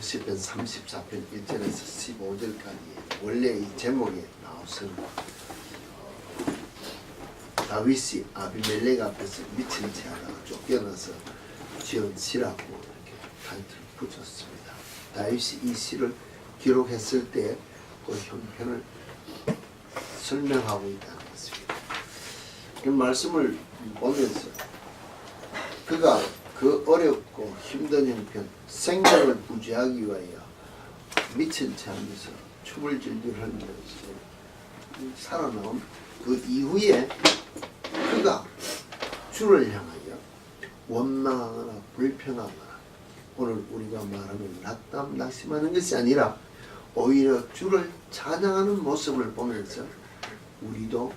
시편 34편 1절에서 15절까지 원래 이 제목에 나왔습니다. 다윗이 아비멜렉 앞에서 미친 채 하다가 쫓겨나서 지은 시라고 이렇게 타이틀을 붙였습니다. 다윗이 이 시를 기록했을 때 그 형편을 설명하고 있다는 것입니다. 이 말씀을 보면서 그가 그 어렵고 힘든 형편, 생명을 부지하기 위하여 미친 채 하면서 춤을 질질 흘리면서 살아나온 그 이후에 그가 주를 향하여 원망하거나 불평하거나 오늘 우리가 말하는 낙담 낙심하는 것이 아니라 오히려 주를 찬양하는 모습을 보면서 우리도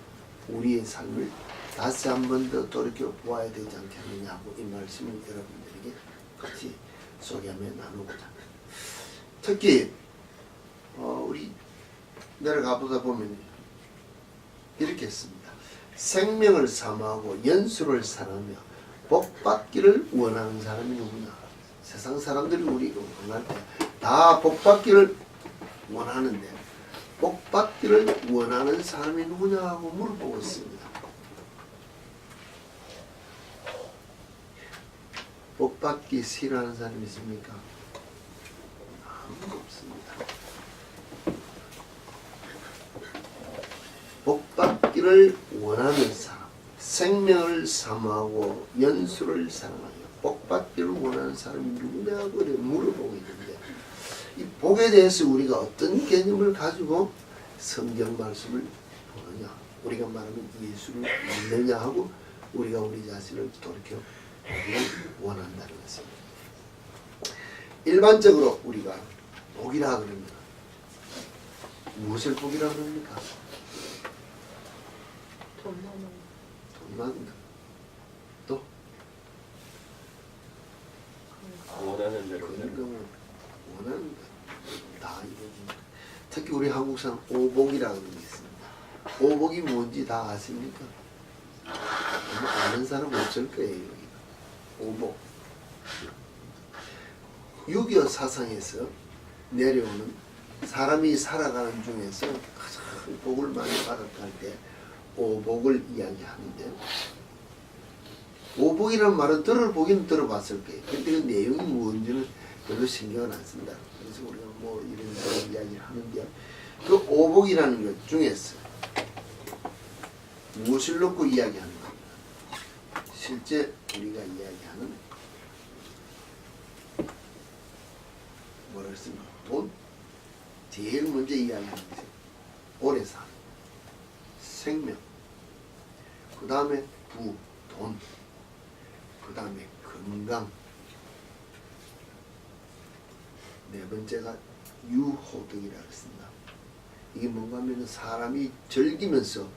우리의 삶을 다시 한 번 더 돌이켜 보아야 되지 않겠느냐고 이 말씀을 여러분들에게 같이 소개하며 나누고자 합니다. 특히 우리 내려가 보다 보면 이렇게 했습니다. 생명을 사모하고 연수를 사랑하며 복받기를 원하는 사람이 누구냐. 세상 사람들이 우리가 원할 때 다 복받기를 원하는데 복받기를 원하는 사람이 누구냐 하고 물어보고 있습니다. 복받기 싫어하는 사람이 있습니까? 아무도 없습니다. 복받기를 원하는 사람, 생명을 사모하고 연수를 사랑하여 복받기를 원하는 사람이 누구냐고 물어보고 있는데 이 복에 대해서 우리가 어떤 개념을 가지고 성경 말씀을 보느냐, 우리가 말하는 예수를 믿느냐 하고 우리가 우리 자신을 돌이켜 보기를 원한다는 것입니다. 일반적으로 우리가 복이라 그러면 무엇을 복이라 그럽니까? 돈 많은 것. 또 원하는 대로 건강을 원하는 것. 다 이루어진다. 특히 우리 한국 사람 오복이라는 게 있습니다. 오복이 뭔지 다 아십니까? 아는 사람 없을 거예요. 오복. 6.25 사상에서 내려오는 사람이 살아가는 중에서 가장 복을 많이 받았다 할 때 오복을 이야기하는데 오복이라는 말은 들어보기는 들어봤을 거예요. 근데 그 내용이 뭔지는 별로 신경을 안 쓴다. 그래서 우리가 뭐 이런 이야기를 하는데 그 오복이라는 것 중에서 무엇을 놓고 이야기하는 겁니다. 실제 우리가 이야기하는 뭐라 했습니까? 돈? 제일 먼저 이야기하는 것이 오래 사는 생명, 그 다음에 부, 돈, 그 다음에 건강, 네 번째가 유호덕이라 했습니다. 이게 뭔가 하면 사람이 즐기면서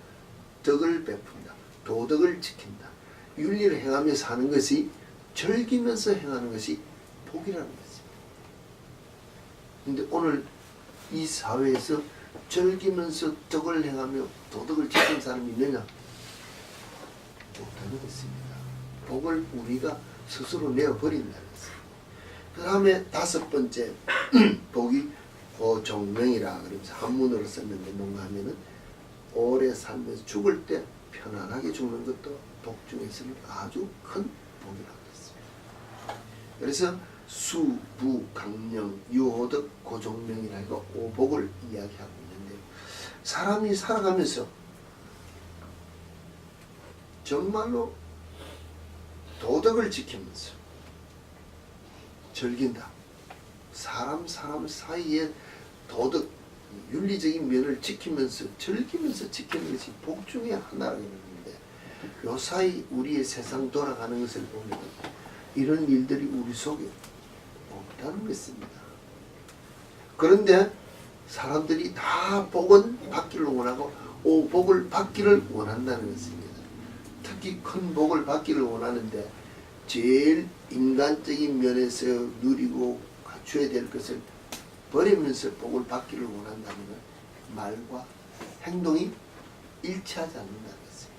덕을 베푼다, 도덕을 지킨다, 윤리를 행하며 사는 것이 즐기면서 행하는 것이 복이라는 것입니다. 그런데 오늘 이 사회에서 즐기면서 덕을 행하며 도덕을 지키는 사람이 있느냐? 못하는 것입니다. 복을 우리가 스스로 내어버린다는 것입니다. 그 다음에 다섯 번째 복이 고종명이라 그러면서 한문으로 썼는데 뭔가 하면은 오래 살면서 죽을 때 편안하게 죽는 것도 복 중에서는 아주 큰 복이라고 했습니다. 그래서 수, 부, 강령, 유호덕, 고종명이라 해서 오복을 이야기하고 있는데 사람이 살아가면서 정말로 도덕을 지키면서 즐긴다. 사람 사이에 도덕, 윤리적인 면을 지키면서 즐기면서 지키는 것이 복 중에 하나라고 했는데 요 사이 우리의 세상 돌아가는 것을 보면 이런 일들이 우리 속에 없다는 것입니다. 그런데 사람들이 다 복은 받기를 원하고 오복을 받기를 원한다는 것입니다. 특히 큰 복을 받기를 원하는데 제일 인간적인 면에서 누리고 갖춰야 될 것을 버리면서 복을 받기를 원한다는 건 말과 행동이 일치하지 않는다는 것입니다.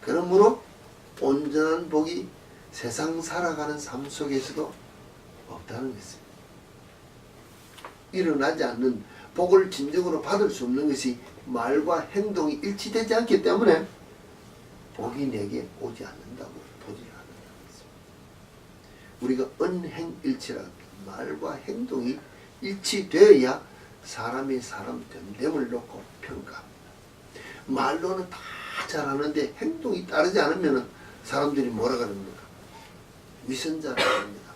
그러므로 온전한 복이 세상 살아가는 삶 속에서도 없다는 것입니다. 일어나지 않는 복을 진정으로 받을 수 없는 것이 말과 행동이 일치되지 않기 때문에 복이 내게 오지 않는다고 보지 않는다. 우리가 언행일치라 말과 행동이 일치되어야 사람이 사람 됨됨을 놓고 평가합니다. 말로는 다 잘하는데 행동이 따르지 않으면 사람들이 뭐라 그럽니까? 위선자라고 합니다.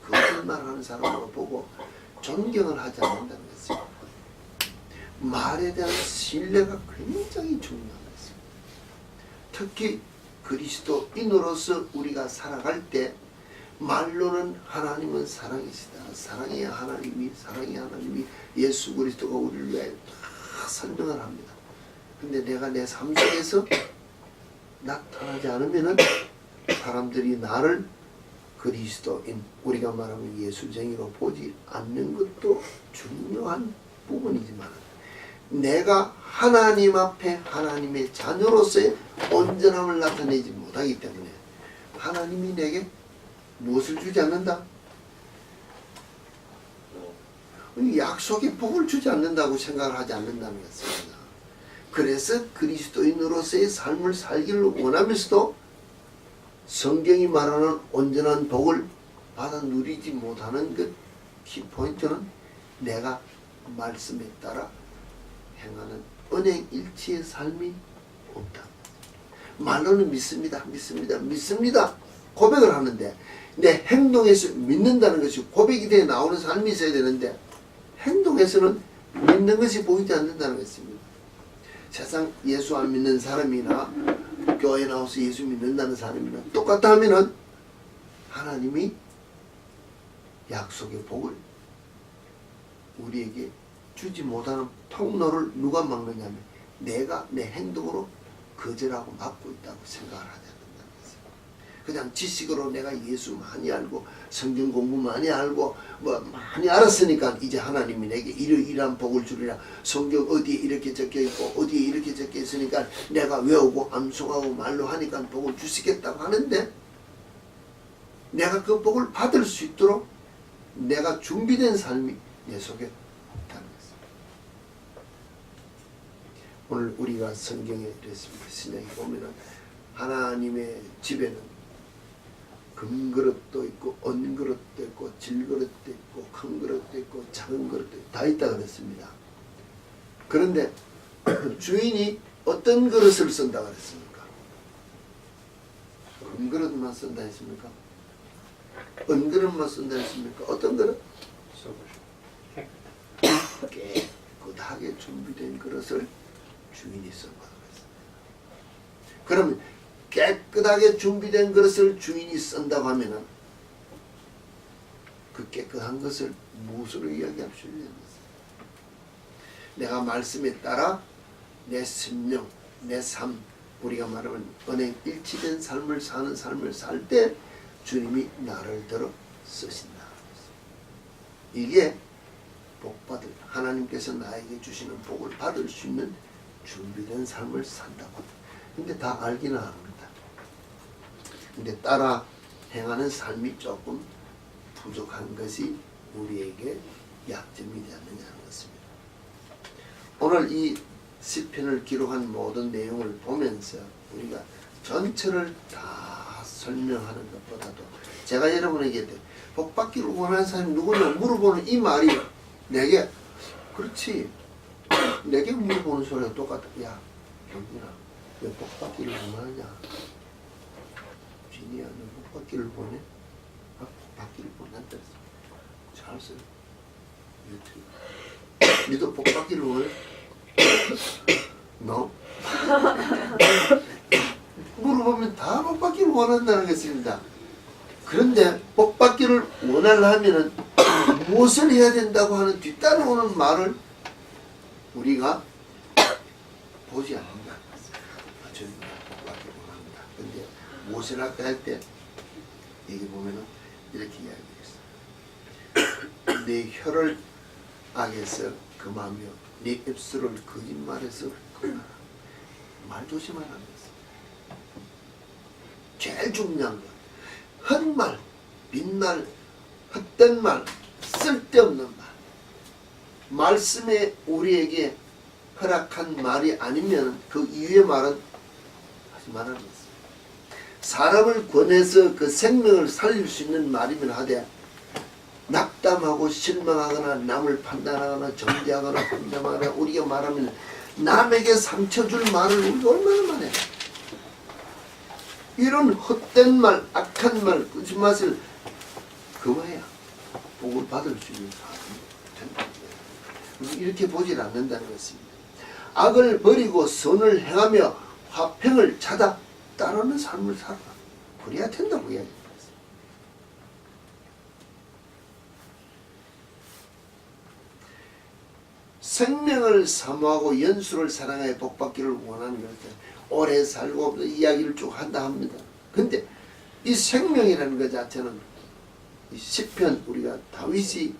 거짓말하는 사람으로 보고 존경을 하지 않는다는 것입니다. 말에 대한 신뢰가 굉장히 중요한 것입니다. 특히 그리스도인으로서 우리가 살아갈 때 말로는 하나님은 사랑이시다. 사랑이야 하나님이 예수 그리스도가 우리를 위해 다 설명을 합니다. 근데 내가 내 삶 속에서 나타나지 않으면은 사람들이 나를 그리스도인, 우리가 말하면 예수쟁이로 보지 않는 것도 중요한 부분이지만 내가 하나님 앞에 하나님의 자녀로서의 온전함을 나타내지 못하기 때문에 하나님이 내게 무엇을 주지 않는다? 약속의 복을 주지 않는다고 생각을 하지 않는다는 것입니다. 그래서 그리스도인으로서의 삶을 살기를 원하면서도 성경이 말하는 온전한 복을 받아 누리지 못하는 그 키포인트는 내가 말씀에 따라 행하는 언행일치의 삶이 없다. 말로는 믿습니다 고백을 하는데 내 행동에서 믿는다는 것이 고백이 되어 나오는 삶이 있어야 되는데 행동에서는 믿는 것이 보이지 않는다는 것입니다. 세상 예수 안 믿는 사람이나 교회 나와서 예수 믿는다는 사람이나 똑같다 하면은 하나님이 약속의 복을 우리에게 주지 못하는 통로를 누가 막느냐면 내가 내 행동으로 거절하고 막고 있다고 생각을 하지 않는다는 것이에요. 그냥 지식으로 내가 예수 많이 알고 성경 공부 많이 알고 뭐 많이 알았으니까 이제 하나님이 내게 이러이러한 복을 주리라. 성경 어디에 이렇게 적혀 있고 어디에 이렇게 적혀 있으니까 내가 외우고 암송하고 말로 하니까 복을 주시겠다고 하는데 내가 그 복을 받을 수 있도록 내가 준비된 삶이 내 속에 없다는 것입니다. 오늘 우리가 성경에 이랬습니다. 신약에 보면은 하나님의 집에는 금그릇도 있고 은그릇도 있고 질그릇도 있고 큰 그릇도 있고 작은 그릇도 있고 다 있다 그랬습니다. 그런데 주인이 어떤 그릇을 쓴다 그랬습니까? 금그릇만 쓴다 했습니까? 은그릇만 쓴다 했습니까? 어떤 그릇? 깨끗하게 준비된 그릇을 주인이 쓴다고 했습니다. 그러면 깨끗하게 준비된 그릇을 주인이 쓴다고 하면은 그 깨끗한 것을 무엇으로 이야기할 수 있는 것입니다. 내가 말씀에 따라 내 심령, 내 삶, 우리가 말하면 은행 일치된 삶을 사는 삶을 살 때 주님이 나를 들어 쓰신다. 이게 복받을, 하나님께서 나에게 주시는 복을 받을 수 있는 준비된 삶을 산다고 합니다. 근데 다 알기는 합니다. 근데 따라 행하는 삶이 조금 부족한 것이 우리에게 약점이 되었느냐는 것입니다. 오늘 이 시편을 기록한 모든 내용을 보면서 우리가 전체를 다 설명하는 것보다도 제가 여러분에게 복받기를 원하는 사람이 누구냐 물어보는 이 말이 내게 그렇지 내게 물어보는 소리가 똑같아. 야 영민아 왜 복받기를 원하냐? 진이야 너 복받기를 원해? 복받기를 원한다. 잘했어. 너도 복받기를 원해? No? 물어보면 다 복받기를 원한다는 것입니다. 그런데 복받기를 원하려면 무엇을 해야 된다고 하는 뒤따라오는 말을 우리가 보지 않는다. 저는 복받기를 원합니다. 그런데 무엇을 할까 할 때 여기 보면은 이렇게 이야기했어요. 내 혀를 악에서 금하며 내 입술을 거짓말에서 금하라. 말 조심하라는 것입니다. 제일 중요한 거 헛말, 빈말, 헛된 말, 쓸데없는 말 말씀에 우리에게 허락한 말이 아니면 그 이후의 말은 하지 말라는 것입니다. 사람을 권해서 그 생명을 살릴 수 있는 말이면 하되 낙담하고 실망하거나 남을 판단하거나 정죄하거나 혼자말하거나 우리가 말하면 남에게 상처 줄 말을 우리가 얼마나 많이 해요. 이런 헛된 말, 악한 말, 거짓말을 그거야 복을 받을 수 있는 사람이 된다는 거예요. 이렇게 보질 않는다는 것입니다. 악을 버리고 선을 행하며 화평을 찾아 따르는 삶을 살아. 그래야 된다고 이야기합니다. 생명을 사모하고 연수를 사랑하여 복받기를 원하는 것은 오래 살고 이야기를 쭉 한다 합니다. 근데 이 생명이라는 것 자체는 이 시편 우리가 다윗이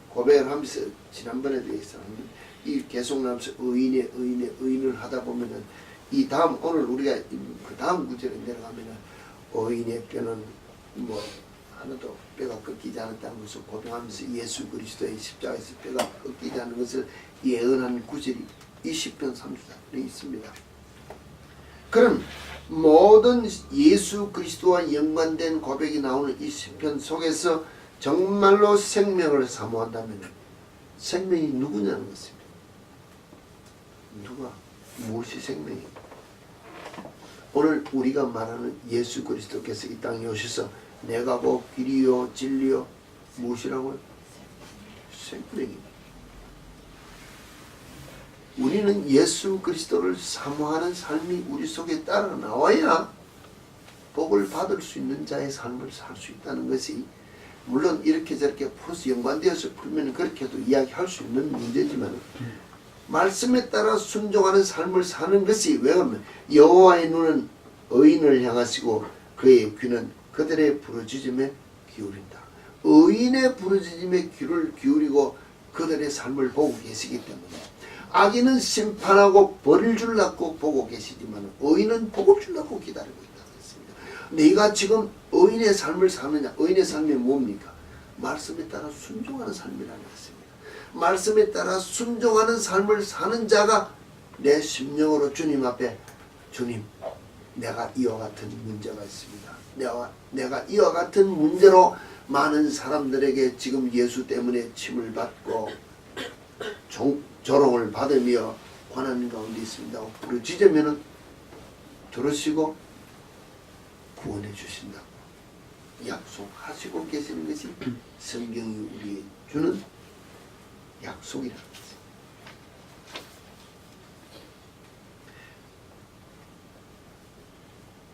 고백을 하면서 지난번에도 있었는데 이 계속 나면서 의인을 하다 보면은 이 다음 오늘 우리가 그 다음 구절에 내려가면은 의인의 뼈는 뭐 하나도 뼈가 꺾이지 않았다는 것을 고백하면서 예수 그리스도의 십자가에서 뼈가 꺾이지 않은 것을 예언하는 구절이 이 시편 34편에 있습니다. 그럼 모든 예수 그리스도와 연관된 고백이 나오는 이 시편 속에서 정말로 생명을 사모한다면 생명이 누구냐는 것입니다. 누가? 무엇이 생명입니까? 오늘 우리가 말하는 예수 그리스도께서 이 땅에 오셔서 내가 곧 길이요 진리요 무엇이라고요? 생명입니다. 우리는 예수 그리스도를 사모하는 삶이 우리 속에 따라 나와야 복을 받을 수 있는 자의 삶을 살 수 있다는 것이 물론 이렇게 저렇게 풀어서 연관되어서 풀면 그렇게도 이야기할 수 있는 문제지만 말씀에 따라 순종하는 삶을 사는 것이 왜냐하면 여호와의 눈은 의인을 향하시고 그의 귀는 그들의 부르짖음에 기울인다. 의인의 부르짖음에 귀를 기울이고 그들의 삶을 보고 계시기 때문에 악인은 심판하고 벌을 주려고 보고 계시지만 의인은 복을 주려고 기다리고 있다는 것입니다. 네가 지금 의인의 삶을 사느냐? 의인의 삶이 뭡니까? 말씀에 따라 순종하는 삶이라는 것입니다. 말씀에 따라 순종하는 삶을 사는 자가 내 심령으로 주님 앞에 주님 내가 이와 같은 문제가 있습니다. 내가 이와 같은 문제로 많은 사람들에게 지금 예수 때문에 침을 받고 조롱을 받으며 고난 가운데 있습니다. 부르짖으면 들으시고 구원해 주신다고 약속하시고 계시는 것이 성경이 우리에게 주는 약속이라는 것입니다.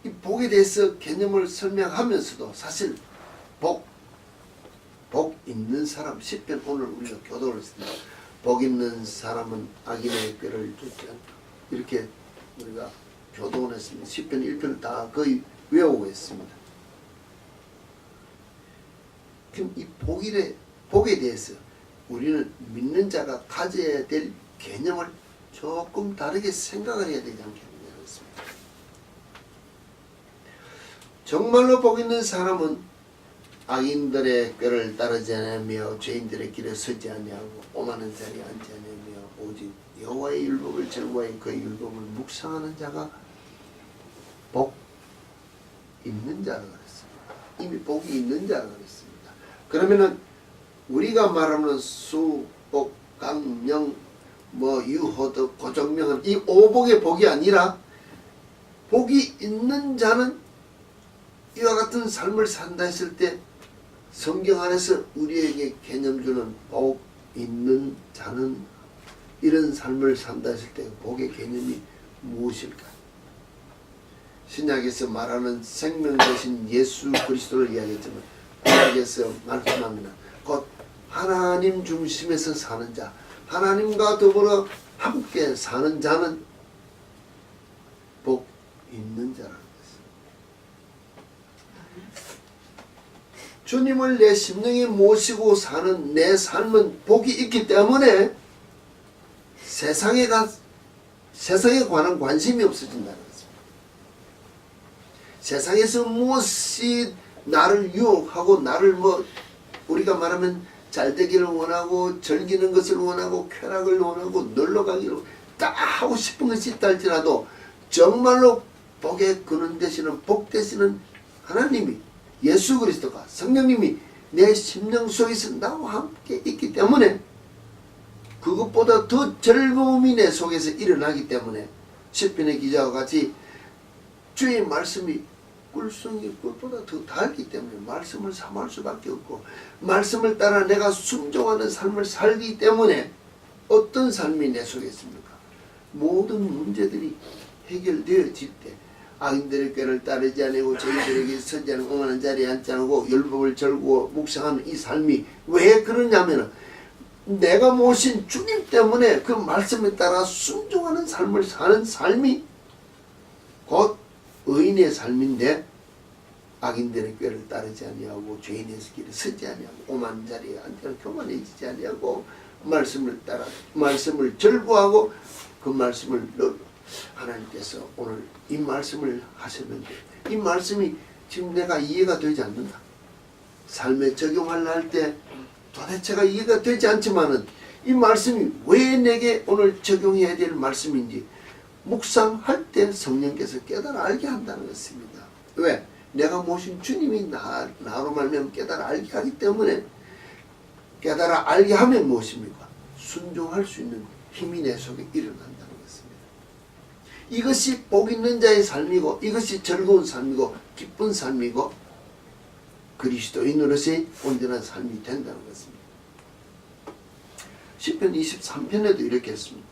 이 복에 대해서 개념을 설명하면서도 사실 복 있는 사람 10편 오늘 우리가 교독을 했습니다. 복 있는 사람은 악인의 꾀를 쫓지 않다. 이렇게 우리가 교독을 했습니다. 10편 1편을 다 거의 외우고 있습니다. 그럼 이 복에 대해서 우리는 믿는 자가 가져야 될 개념을 조금 다르게 생각을 해야 되지 않겠느냐. 정말로 복 있는 사람은 악인들의 꾀를 따르지 않으며 죄인들의 길에 서지 아니하고 오만한 자리에 앉지 않으며 오직 여호와의 율법을 즐거워해 그의 율법을 묵상하는 자가 복 있는 자라 그랬습니다. 이미 복이 있는 자라 그랬습니다. 그러면은 우리가 말하는 수, 복, 강령, 유호덕, 고정명은 이 오복의 복이 아니라 복이 있는 자는 이와 같은 삶을 산다 했을 때 성경 안에서 우리에게 개념 주는 복 있는 자는 이런 삶을 산다 했을 때 복의 개념이 무엇일까? 신약에서 말하는 생명 되신 예수 그리스도를 이야기했지만 구약에서 말씀합니다. 곧 하나님 중심에서 사는 자, 하나님과 더불어 함께 사는 자는 복 있는 자라는 것입니다. 주님을 내 심령에 모시고 사는 내 삶은 복이 있기 때문에 세상에 관한 관심이 없어진다는 것입니다. 세상에서 무엇이 나를 유혹하고 나를 우리가 말하면 잘 되기를 원하고 즐기는 것을 원하고 쾌락을 원하고 놀러 가기를 다 하고 싶은 것이 있다 할지라도 정말로 복에 그는 되시는 복 되시는 하나님이 예수 그리스도가 성령님이 내 심령 속에서 나와 함께 있기 때문에 그것보다 더 즐거움이 내 속에서 일어나기 때문에 시편의 기자와 같이 주의 말씀이 꿀송이 꿀보다 더 달기 때문에 말씀을 삼할 수밖에 없고 말씀을 따라 내가 순종하는 삶을 살기 때문에 어떤 삶이 내 속에 있습니까? 모든 문제들이 해결되어질 때 악인들의 꾀를 따르지 아니고 저희들에게 서지 않고 응하는 자리에 앉지 않고 율법을 절구고 묵상하는 이 삶이 왜 그러냐면 내가 모신 주님 때문에 그 말씀에 따라 순종하는 삶을 사는 삶이 곧 의인의 삶인데 악인들의 꾀를 따르지 아니하고 죄인의 길에 서지 아니하고 오만 자리에 앉지 않고 교만해지지 아니하고 말씀을 따라 말씀을 절구하고 그 말씀을 하나님께서 오늘 이 말씀을 하셨는데 이 말씀이 지금 내가 이해가 되지 않는다. 삶에 적용하려 할 때 도대체가 이해가 되지 않지만은 이 말씀이 왜 내게 오늘 적용해야 될 말씀인지 묵상할 때 성령께서 깨달아 알게 한다는 것입니다. 왜? 내가 모신 주님이 나로 말미암아 깨달아 알게 하기 때문에 깨달아 알게 하면 무엇입니까? 순종할 수 있는 힘이 내 속에 일어난다는 것입니다. 이것이 복 있는 자의 삶이고 이것이 즐거운 삶이고 기쁜 삶이고 그리스도인으로서의 온전한 삶이 된다는 것입니다. 시편 23편에도 이렇게 했습니다.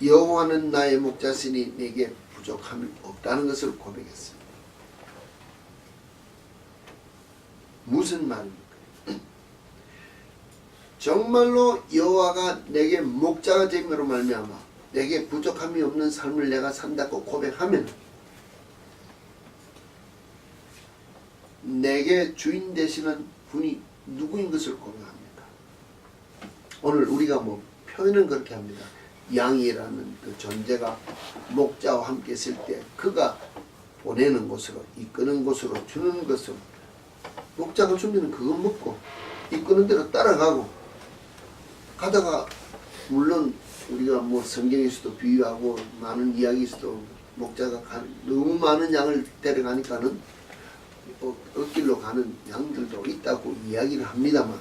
여호와는 나의 목자시니 내게 부족함이 없다는 것을 고백했습니다. 무슨 말입니까? 정말로 여호와가 내게 목자가 됨으로 말미암아 내게 부족함이 없는 삶을 내가 산다고 고백하면 내게 주인 되시는 분이 누구인 것을 고백합니다. 오늘 우리가 뭐 표현은 그렇게 합니다. 양이라는 그 존재가 목자와 함께 있을 때 그가 보내는 곳으로 이끄는 곳으로 주는 것으로 목자가 주면 그거 먹고 이끄는 대로 따라가고 가다가 물론 우리가 뭐 성경에서도 비유하고 많은 이야기에서도 목자가 너무 많은 양을 데려가니까는 엇길로 가는 양들도 있다고 이야기를 합니다만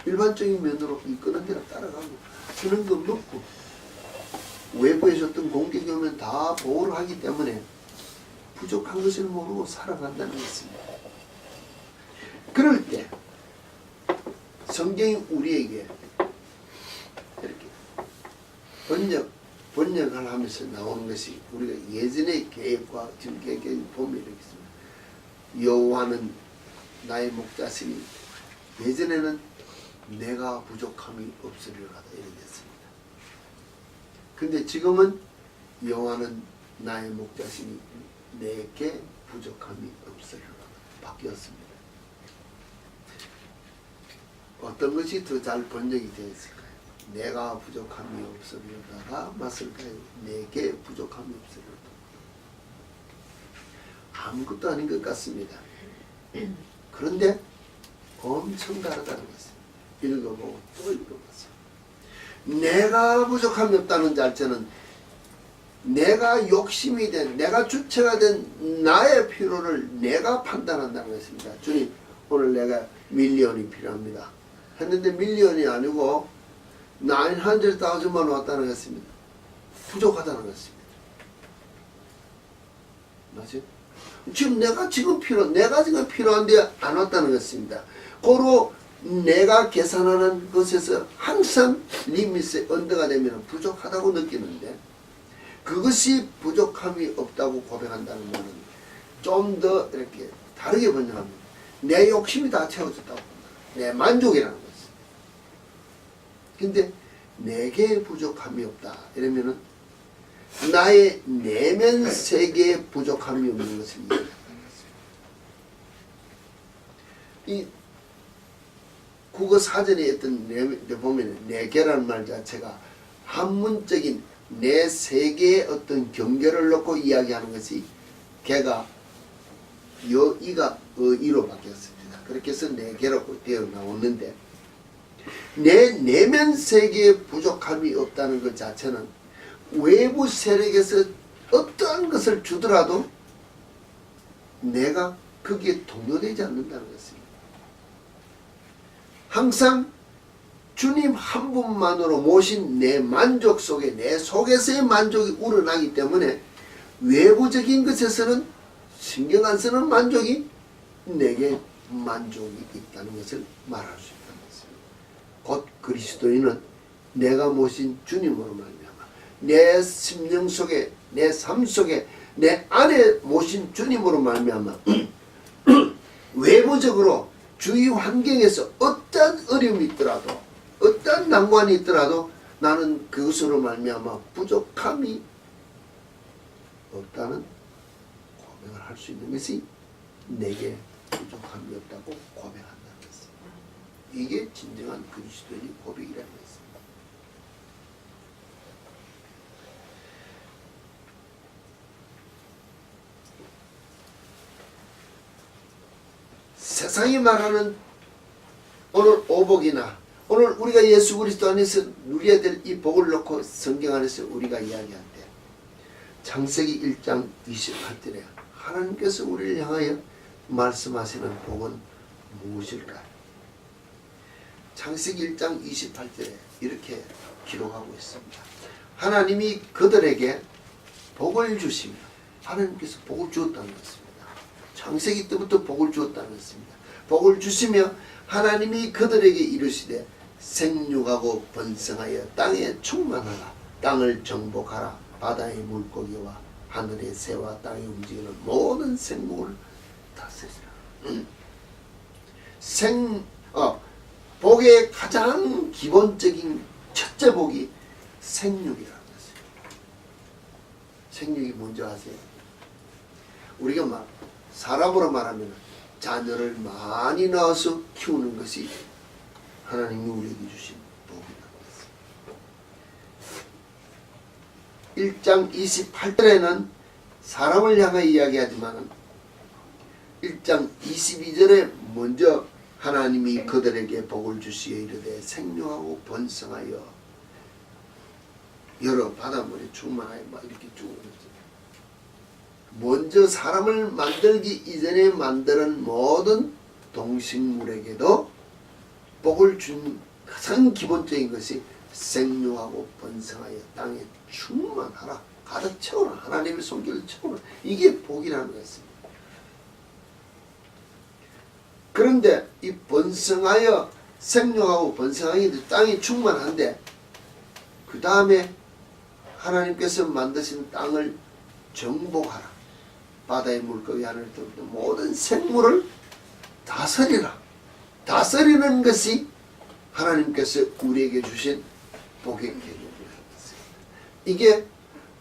일반적인 면으로 이끄는 대로 따라가고 주는 거 먹고 외부에서 어떤 공격이 오면 다 보호를 하기 때문에 부족한 것을 모르고 살아간다는 것입니다. 그럴 때 성경이 우리에게 이렇게 번역을 하면서 나오는 것이 우리가 예전의 계획과 지금 계획을 보면 이렇게 있습니다. 여호와는 나의 목자시니 예전에는 내가 부족함이 없으리로다 이렇게 됐습니다. 근데 지금은 여호와는 나의 목자시니 내게 부족함이 없으리로다 바뀌었습니다. 어떤 것이 더 잘 번역이 되어 있을까요? 내가 부족함이 없으리로다가 맞을까요? 내게 부족함이 없으리로다. 아무것도 아닌 것 같습니다. 그런데 엄청 다르다는 것입니다. 읽어보고 또 읽어봤어요. 내가 부족함이 없다는 자체는 내가 욕심이 된 내가 주체가 된 나의 필요를 내가 판단한다는 것입니다. 주님 오늘 내가 밀리언이 필요합니다 했는데 밀리언이 아니고 900,000만 왔다는 것입니다. 부족하다는 것입니다. 맞죠? 내가 지금 필요한데 안 왔다는 것입니다. 고로 내가 계산하는 것에서 항상 리밋의 언더가 되면 부족하다고 느끼는데 그것이 부족함이 없다고 고백한다는 말은 좀 더 이렇게 다르게 번역합니다. 내 욕심이 다 채워졌다고 내 만족이라는 것입니다. 근데 내게 부족함이 없다 이러면은 나의 내면 세계에 부족함이 없는 것을 이해하는 것입니다. 이 국어 사전에 어떤 보면 내게라는 말 자체가 한문적인 내 세계의 어떤 경계를 놓고 이야기하는 것이 개가 여이가 어이로 바뀌었습니다. 그렇게 해서 내게라고 되어 나오는데 내 내면 세계에 부족함이 없다는 것 자체는 외부 세력에서 어떠한 것을 주더라도 내가 거기에 동요되지 않는다는 것입니다. 항상 주님 한 분만으로 모신 내 만족 속에 내 속에서의 만족이 우러나기 때문에 외부적인 것에서는 신경 안 쓰는 만족이 내게 만족이 있다는 것을 말할 수 있다는 것입니다. 곧 그리스도인은 내가 모신 주님으로 말미암아 내 심령 속에 내 삶 속에 내 안에 모신 주님으로 말미암아 외부적으로 주위 환경에서 어떠한 어려움이 있더라도 어떠한 난관이 있더라도 나는 그것으로 말미암아 부족함이 없다는 고백을 할 수 있는 것이 내게 부족함이 없다고 고백한다는 것입니다. 이게 진정한 그리스도인의 고백이라는 것입니다. 세상이 말하는 오늘 오복이나 오늘 우리가 예수 그리스도 안에서 누려야 될 이 복을 놓고 성경 안에서 우리가 이야기할 때 창세기 1장 28절에 하나님께서 우리를 향하여 말씀하시는 복은 무엇일까요? 창세기 1장 28절에 이렇게 기록하고 있습니다. 하나님이 그들에게 복을 주시며 하나님께서 복을 주었다는 것입니다. 창세기 때부터 복을 주었다는 것입니다. 복을 주시며 하나님이 그들에게 이르시되 생육하고 번성하여 땅에 충만하라. 땅을 정복하라. 바다의 물고기와 하늘의 새와 땅에 움직이는 모든 생물을 다스리라. 복의 가장 기본적인 첫째 복이 생육이라는 것이에요. 생육이 뭔지 아세요? 우리가 사람으로 말하면 자녀를 많이 낳아서 키우는 것이 하나님이 우리에게 주신 복이라는 것입니다. 1장 28절에는 사람을 향하여 이야기하지만 1장 22절에 먼저 하나님이 그들에게 복을 주시어 이르되 생육하고 번성하여 여러 바닷물에 충만하여 이렇게 쭉 먼저 사람을 만들기 이전에 만드는 모든 동식물에게도 복을 준 가장 기본적인 것이 생육하고 번성하여 땅에 충만하라. 가득 채워라. 하나님의 손길을 채워라. 이게 복이라는 것입니다. 그런데 이 번성하여 생육하고 번성하여 땅이 충만한데 그 다음에 하나님께서 만드신 땅을 정복하라. 바다의 물고기 하늘을 뚫는 모든 생물을 다스리라. 다스리는 것이 하나님께서 우리에게 주신 복의 개념이라는 것입니다. 이게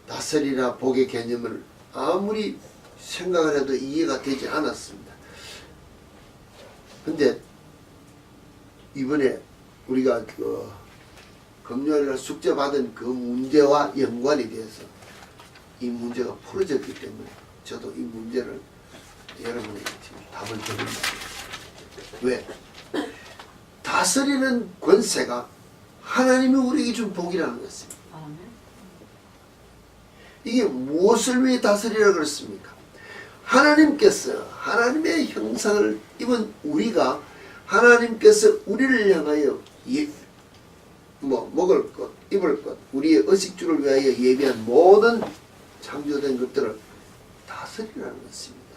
다스리라 복의 개념을 아무리 생각을 해도 이해가 되지 않았습니다. 근데 이번에 우리가 금요일날 숙제 받은 그 문제와 연관이 돼서 이 문제가 풀어졌기 때문에 저도 이 문제를 여러분에게 지금 답을 드립니다. 왜? 다스리는 권세가 하나님이 우리에게 준 복이라는 것입니다. 이게 무엇을 위해 다스리라 그랬습니까? 하나님께서 하나님의 형상을 입은 우리가 하나님께서 우리를 향하여 먹을 것, 입을 것, 우리의 의식주를 위하여 예비한 모든 창조된 것들을 다스리라는 것입니다.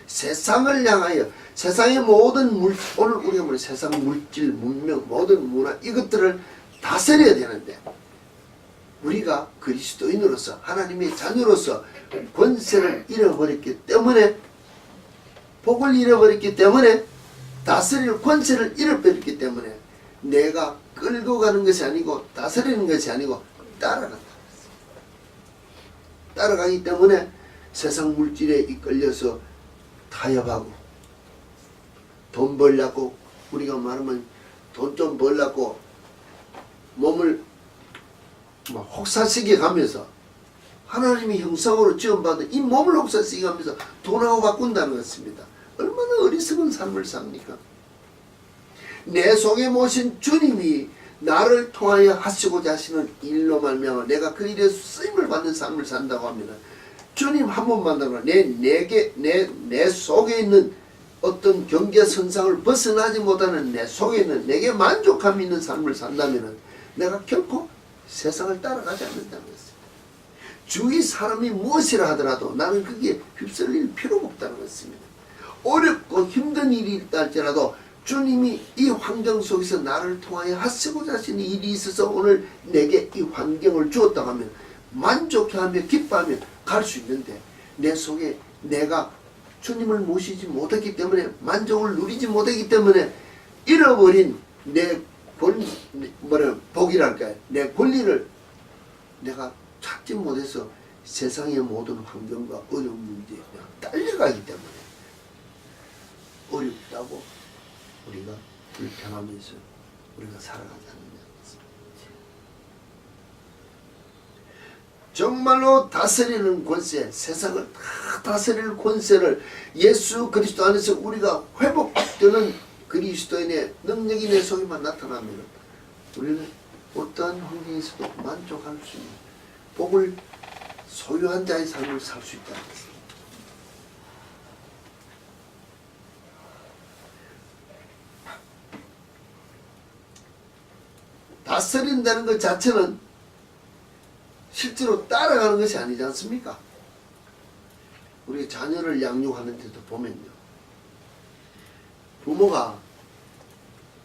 세상을 향하여 세상의 모든 오늘 우리가 말하는 세상 물질, 문명, 모든 문화 이것들을 다스려야 되는데 우리가 그리스도인으로서 하나님의 자녀로서 권세를 잃어버렸기 때문에 복을 잃어버렸기 때문에 다스릴 권세를 잃어버렸기 때문에 내가 끌고 가는 것이 아니고 다스리는 것이 아니고 따라간다. 따라가기 때문에 세상 물질에 이끌려서 타협하고 돈 벌려고 우리가 말하면 돈 좀 벌려고 몸을 혹사시켜 가면서 하나님의 형상으로 지원받은 이 몸을 혹사시켜 가면서 돈하고 바꾼다는 것입니다. 얼마나 어리석은 삶을 삽니까? 내 속에 모신 주님이 나를 통하여 하시고자 하시는 일로 말미암아 내가 그 일에 쓰임을 받는 삶을 산다고 하면 주님 한 번 만나면 내 속에 있는 어떤 경계선상을 벗어나지 못하는 내 속에 있는 내게 만족감 있는 삶을 산다면 내가 결코 세상을 따라가지 않는다는 것입니다. 주위 사람이 무엇이라 하더라도 나는 거기에 휩쓸릴 필요가 없다는 것입니다. 어렵고 힘든 일이 있다 할지라도 주님이 이 환경 속에서 나를 통하여 하시고자 하시는 일이 있어서 오늘 내게 이 환경을 주었다고 하면 만족해하며 기뻐하며 갈 수 있는데 내 속에 내가 주님을 모시지 못했기 때문에 만족을 누리지 못했기 때문에 잃어버린 내 복이랄까요? 내 권리를 내가 찾지 못해서 세상의 모든 환경과 어려운 문제에 딸려가기 때문에 어렵다고 우리가 불편하면서 우리가 살아가지 않는다는 것입니다. 정말로 다스리는 권세, 세상을 다 다스리는 권세를 예수 그리스도 안에서 우리가 회복되는 그리스도인의 능력이 내 속에만 나타나면 우리는 어떠한 환경에서도 만족할 수 있는 복을 소유한 자의 삶을 살 수 있다는 것입니다. 다스린다는 것 자체는 실제로 따라가는 것이 아니지 않습니까? 우리 자녀를 양육하는 데도 보면요. 부모가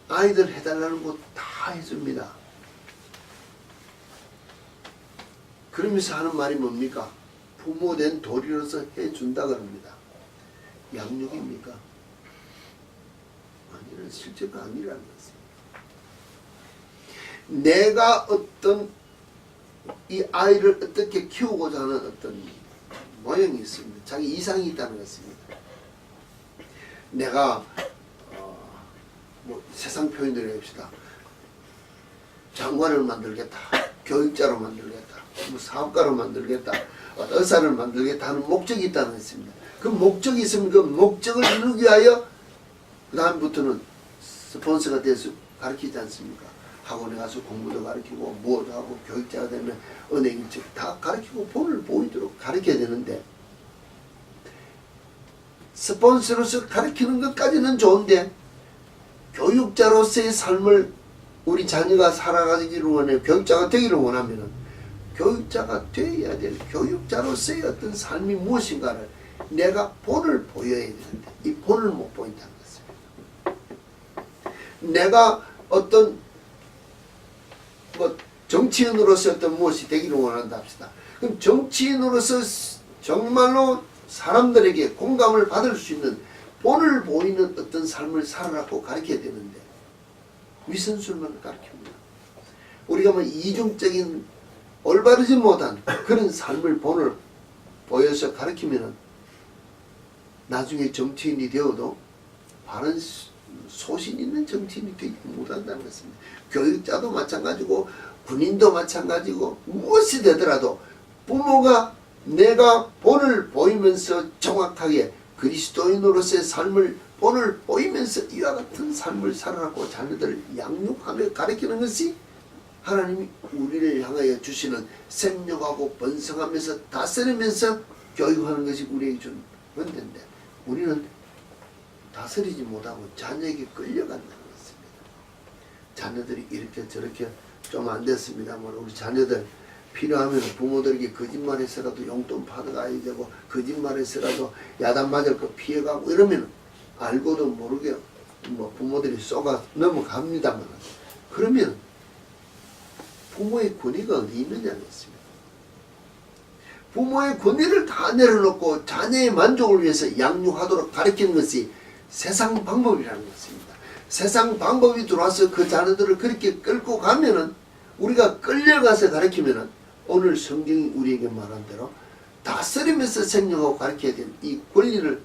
아이들 해달라는 거 다 해줍니다. 그러면서 하는 말이 뭡니까? 부모된 도리로서 해준다 그럽니다. 양육입니까? 아니는 실제가 아니라는 것입니다. 내가 어떤 이 아이를 어떻게 키우고자 하는 어떤 모양이 있습니다. 자기 이상이 있다는 것입니다. 내가 뭐 세상 표현대로 해봅시다. 장관을 만들겠다. 교육자로 만들겠다. 뭐 사업가로 만들겠다. 의사를 만들겠다 하는 목적이 있다는 것입니다. 그 목적이 있으면 그 목적을 이루기 위하여 그 다음부터는 스폰서가 돼서 가르치지 않습니까? 학원에 가서 공부도 가르치고 뭐도 하고 교육자가 되면 은행 일찍 다 가르치고 본을 보이도록 가르쳐야 되는데 스폰서로서 가르치는 것까지는 좋은데 교육자로서의 삶을 우리 자녀가 살아가기를 원해 교육자가 되기를 원하면 교육자가 되어야 될 교육자로서의 어떤 삶이 무엇인가를 내가 본을 보여야 되는데 이 본을 못 보인다는 것입니다. 내가 어떤 정치인으로서 어떤 무엇이 되기를 원한다 합시다. 그럼 정치인으로서 정말로 사람들에게 공감을 받을 수 있는 본을 보이는 어떤 삶을 살아라고 가르쳐야 되는데 위선술만 가르칩니다. 우리가 뭐 이중적인 올바르지 못한 그런 삶을 본을 보여서 가르치면 나중에 정치인이 되어도 바른 소신 있는 정치인이 되지 못한다는 것입니다. 교육자도 마찬가지고 군인도 마찬가지고 무엇이 되더라도 부모가 내가 본을 보이면서 정확하게 그리스도인으로서의 삶을 본을 보이면서 이와 같은 삶을 살아가고 자녀들을 양육하며 가르치는 것이 하나님이 우리를 향하여 주시는 생육하고 번성하면서 다스리면서 교육하는 것이 우리에게 준 은혜인데 우리는 다스리지 못하고 자녀에게 끌려간다는 것입니다. 자녀들이 이렇게 저렇게 좀 안 됐습니다만 우리 자녀들 필요하면 부모들에게 거짓말해서라도 용돈 받아가야 되고 거짓말해서라도 야단 맞을 거 피해가고 이러면 알고도 모르게 뭐 부모들이 쏘가 넘어갑니다만 그러면 부모의 권위가 어디 있느냐는 것입니다. 부모의 권위를 다 내려놓고 자녀의 만족을 위해서 양육하도록 가르치는 것이 세상 방법이라는 것입니다. 세상 방법이 들어와서 그 자녀들을 그렇게 끌고 가면은 우리가 끌려가서 가르치면은 오늘 성경이 우리에게 말한 대로 다스리면서 생명하고 가르쳐야 되는 이 권리를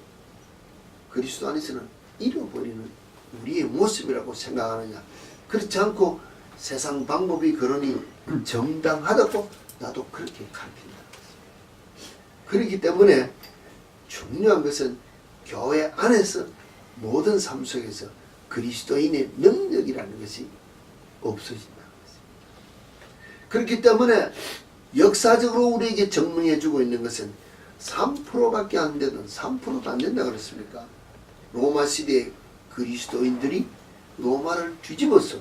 그리스도 안에서는 잃어버리는 우리의 모습이라고 생각하느냐. 그렇지 않고 세상 방법이 그러니 정당하다고 나도 그렇게 가르친다는 것입니다. 그렇기 때문에 중요한 것은 교회 안에서 모든 삶 속에서 그리스도인의 능력이라는 것이 없어진다는 것입니다. 그렇기 때문에 역사적으로 우리에게 증명해 주고 있는 것은 3%밖에 안 되는 3%도 안 된다 그랬습니까? 로마 시대의 그리스도인들이 로마를 뒤집었어.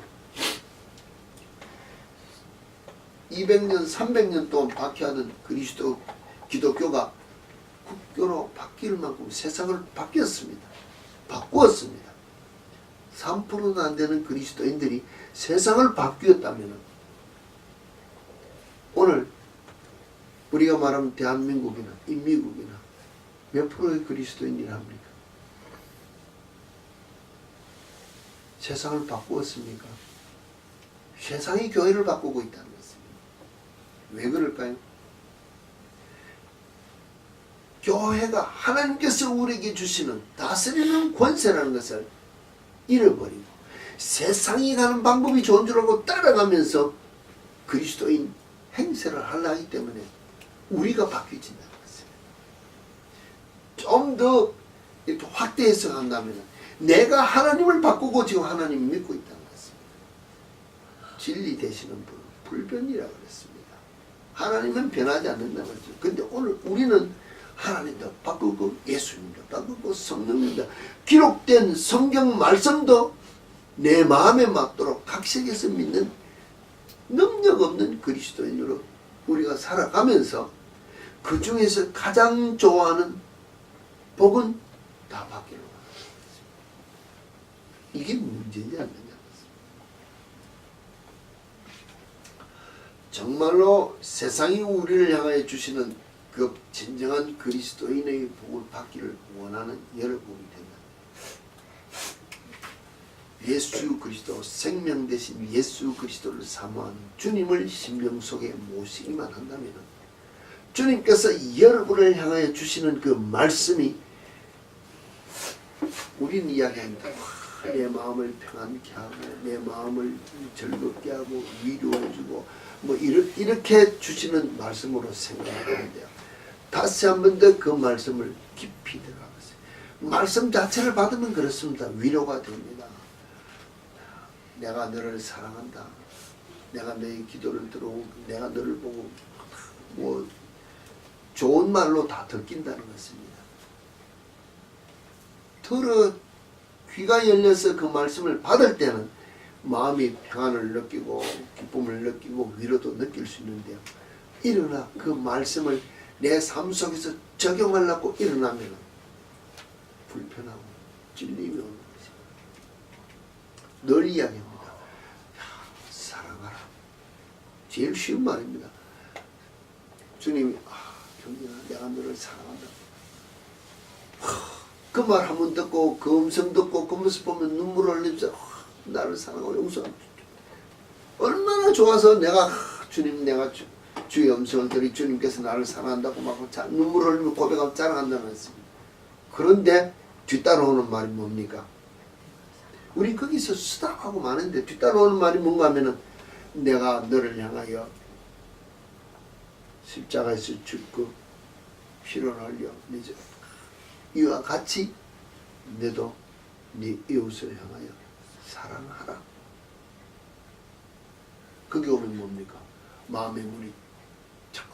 200년, 300년 동안 박해하던 기독교가 국교로 바뀔 만큼 세상을 바꾸었습니다. 3%도 안 되는 그리스도인들이 세상을 바꾸었다면 오늘 우리가 말하면 대한민국이나 인미국이나 몇 프로의 그리스도인이라 합니까? 세상을 바꾸었습니까? 세상이 교회를 바꾸고 있다는 것입니다. 왜 그럴까요? 교회가 하나님께서 우리에게 주시는 다스리는 권세라는 것을 잃어버리고 세상이 가는 방법이 좋은 줄 알고 따라가면서 그리스도인 행세를 하려 하기 때문에 우리가 바뀌어진다는 것입니다. 좀 더 이렇게 확대 해석한다면 내가 하나님을 바꾸고 지금 하나님을 믿고 있다는 것입니다. 진리 되시는 분, 불변이라고 그랬습니다. 하나님은 변하지 않는다는 거죠. 근데 오늘 우리는 하나님도 바꾸고 예수님도 바꾸고 성령님도 기록된 성경 말씀도 내 마음에 맞도록 각색해서 믿는 능력 없는 그리스도인으로 우리가 살아가면서 그 중에서 가장 좋아하는 복은 다 받기로 합니다. 이게 문제지 않느냐. 정말로 세상이 우리를 향하여 주시는 그 진정한 그리스도인의 복을 받기를 원하는 여러분이 되면 예수 그리스도 생명 대신 예수 그리스도를 사모하는 주님을 심령 속에 모시기만 한다면 주님께서 여러분을 향하여 주시는 그 말씀이 우리는 이야기합니다. 내 마음을 평안케 하고 내 마음을 즐겁게 하고 위로해주고 뭐 이렇게 주시는 말씀으로 생각하는데요. 다시 한 번 더 그 말씀을 깊이 들어가보세요. 말씀 자체를 받으면 그렇습니다. 위로가 됩니다. 내가 너를 사랑한다. 내가 너의 기도를 들어오고 내가 너를 보고 뭐 좋은 말로 다 듣긴다는 것입니다. 들어 귀가 열려서 그 말씀을 받을 때는 마음이 평안을 느끼고 기쁨을 느끼고 위로도 느낄 수 있는데요. 일어나 그 말씀을 내 삶 속에서 적용하려고 일어나면 불편하고 찔림이 오는 것입니다. 늘 이야기합니다. 사랑하라. 제일 쉬운 말입니다. 주님이 경진아 내가 너를 사랑한다. 그 말 한 번 듣고 그 음성 듣고 그 모습 보면 눈물을 흘리면서 나를 사랑하고 용서합니다. 얼마나 좋아서 내가 주님 내가 주의 음성을 들이 주님께서 나를 사랑한다고 막 눈물을 흘리며 고백하고 자랑한다는 것입니다. 그런데 뒤따라오는 말이 뭡니까? 우리 거기서 수다하고 많은데 뒤따라오는 말이 뭔가 하면은 내가 너를 향하여 십자가에서 죽고 피를 흘려 이와 같이 너도 네 이웃을 향하여 사랑하라. 그게 오면 뭡니까? 마음의 문이 자꾸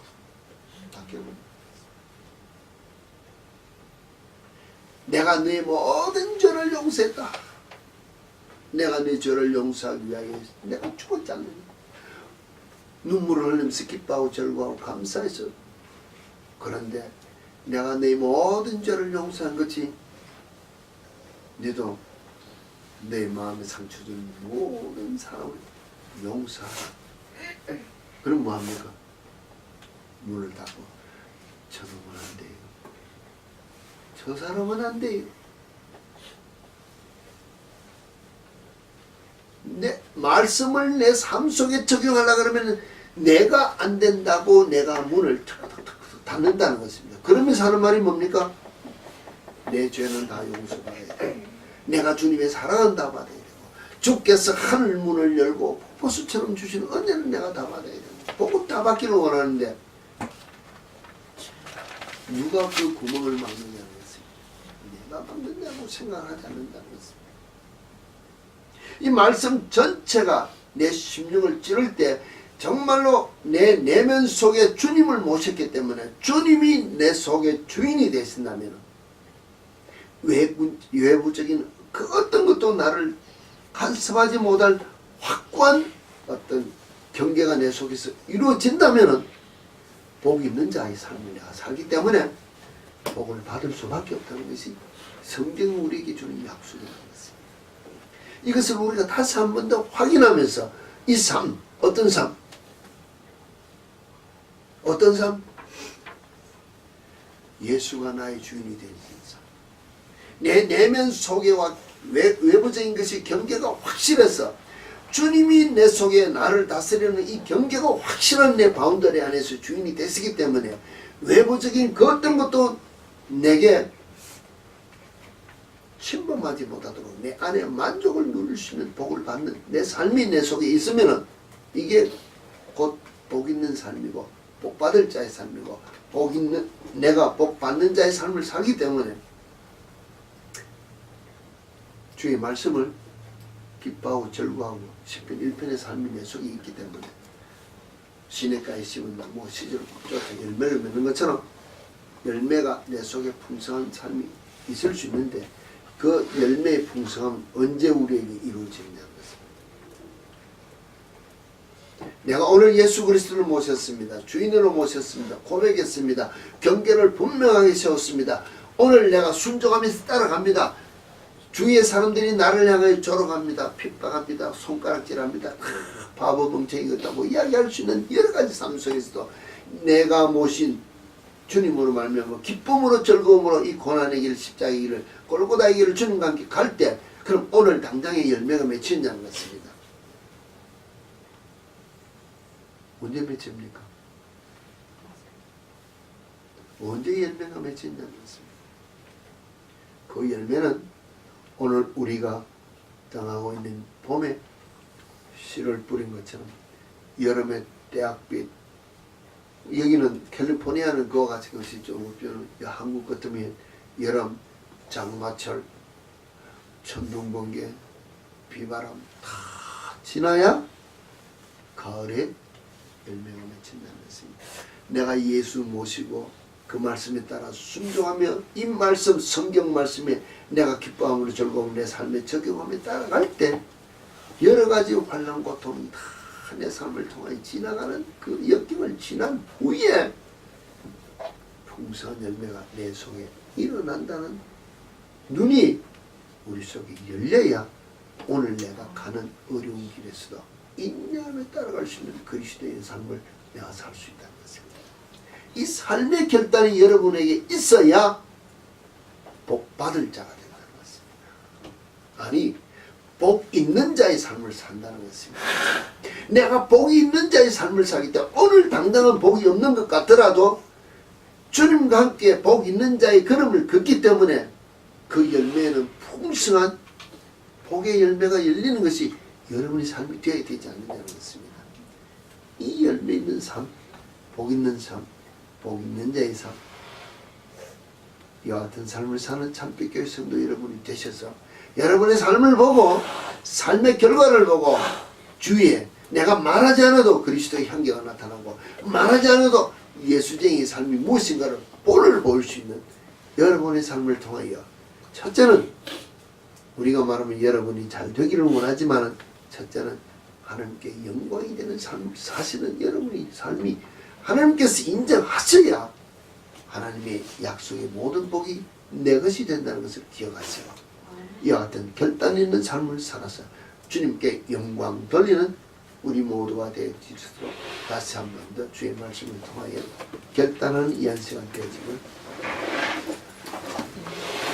닫혀버립니다. 내가 네 모든 죄를 용서했다. 내가 네 죄를 용서하기 위하여 내가 죽었지 않느냐. 눈물을 흘리면서 기뻐하고 절구하고 감사해서 그런데 내가 네 모든 죄를 용서한 것이 너도 내 마음에 상처 준 모든 사람을 용서하라. 그럼 뭐합니까? 문을 닫고 저놈은 안 돼요. 저 사람은 안 돼요. 내 말씀을 내 삶 속에 적용하려고 그러면 내가 안 된다고 내가 문을 탁탁탁 닫는다는 것입니다. 그러면서 하는 말이 뭡니까? 내 죄는 다 용서받아야 돼. 내가 주님의 사랑한다 받아야 되고 주께서 하늘 문을 열고 폭포수처럼 주시는 은혜는 내가 다 받아야 되고 복은 다 받기를 원하는데 누가 그 구멍을 막느냐는 것입니다. 내가 막느냐고 생각하지 않는다는 것입니다. 이 말씀 전체가 내 심령을 찌를 때 정말로 내 내면 속에 주님을 모셨기 때문에 주님이 내 속의 주인이 되신다면 외부적인 그 어떤 것도 나를 간섭하지 못할 확고한 어떤 경계가 내 속에서 이루어진다면 복 있는 자의 삶을 내가 살기 때문에 복을 받을 수밖에 없다는 것이 성경이 우리에게 주는 약속이라는 것입니다. 이것을 우리가 다시 한 번 더 확인하면서 이 삶, 어떤 삶? 어떤 삶? 예수가 나의 주인이 되는 삶. 내 내면 속에와 외부적인 것이 경계가 확실해서 주님이 내 속에 나를 다스리는 이 경계가 확실한 내 바운더리 안에서 주인이 되시기 때문에 외부적인 그 어떤 것도 내게 침범하지 못하도록 내 안에 만족을 누릴 수 있는 복을 받는 내 삶이 내 속에 있으면 이게 곧 복 있는 삶이고 복 받을 자의 삶이고 내가 복 받는 자의 삶을 살기 때문에 주의 말씀을 기뻐하고 절구하고 시편 1편의 삶이 내 속에 있기 때문에 시냇가에 심은 나무가 시절을 쫓아 열매를 맺는 것처럼 열매가 내 속에 풍성한 삶이 있을 수 있는데 그 열매의 풍성함은 언제 우리에게 이루어지느냐는 것입니다. 내가 오늘 예수 그리스도를 모셨습니다. 주인으로 모셨습니다. 고백했습니다. 경계를 분명하게 세웠습니다. 오늘 내가 순종하면서 따라갑니다. 주위의 사람들이 나를 향하여 조롱합니다. 핍박합니다. 손가락질합니다. 바보 멍청이 같다고 이야기할 수 있는 여러 가지 삶 속에서도 내가 모신 주님으로 말미암아 기쁨으로 즐거움으로 이 고난의 길, 십자가의 길을, 골고다의 길을 주님과 함께 갈 때 그럼 오늘 당장의 열매가 맺히느냐는 것입니다. 언제 맺힙니까? 언제 열매가 맺히느냐는 것입니다. 그 열매는 오늘 우리가 당하고 있는 봄에 씨를 뿌린 것처럼 여름에 대학빛, 여기는 캘리포니아는 그와 같이 것이 좀 한국 같으면 여름, 장마철, 천둥번개, 비바람 다 지나야 가을에 열매가 맺힌다는 것입니다. 내가 예수 모시고 그 말씀에 따라 순종하며 이 말씀, 성경 말씀에 내가 기뻐함으로 즐거움 내 삶에 적용하며 따라갈 때 여러 가지 환난 고통이 다 내 삶을 통하여 지나가는 그 역경을 지난 후에 풍성한 열매가 내 속에 일어난다는 눈이 우리 속에 열려야 오늘 내가 가는 어려운 길에서도 인내하며 따라갈 수 있는 그리스도의 삶을 내가 살 수 있다는 것입니다. 이 삶의 결단이 여러분에게 있어야 복 받을 자가 된다는 것입니다. 아니, 복 있는 자의 삶을 산다는 것입니다. 내가 복이 있는 자의 삶을 살기 때문에 오늘 당장은 복이 없는 것 같더라도 주님과 함께 복 있는 자의 걸음을 걷기 때문에 그 열매는 풍성한 복의 열매가 열리는 것이 여러분의 삶이 되어야 되지 않느냐는 것입니다. 이 열매 있는 삶, 복 있는 삶, 복 있는 자의 삶, 이와 같은 삶을 사는 참빛교회 성도 여러분이 되셔서 여러분의 삶을 보고 삶의 결과를 보고 주위에 내가 말하지 않아도 그리스도의 향기가 나타나고 말하지 않아도 예수쟁이의 삶이 무엇인가를 꼴을 보일 수 있는 여러분의 삶을 통하여 첫째는 우리가 말하면 여러분이 잘 되기를 원하지만 첫째는 하나님께 영광이 되는 삶을 사시는 여러분의 삶이 하나님께서 인정하셔야 하나님의 약속의 모든 복이 내 것이 된다는 것을 기억하세요. 이와 같은 결단 있는 삶을 살아서 주님께 영광 돌리는 우리 모두가 되어지도록 다시 한 번 더 주의 말씀을 통하여 결단하는 이 한 시간 되어지길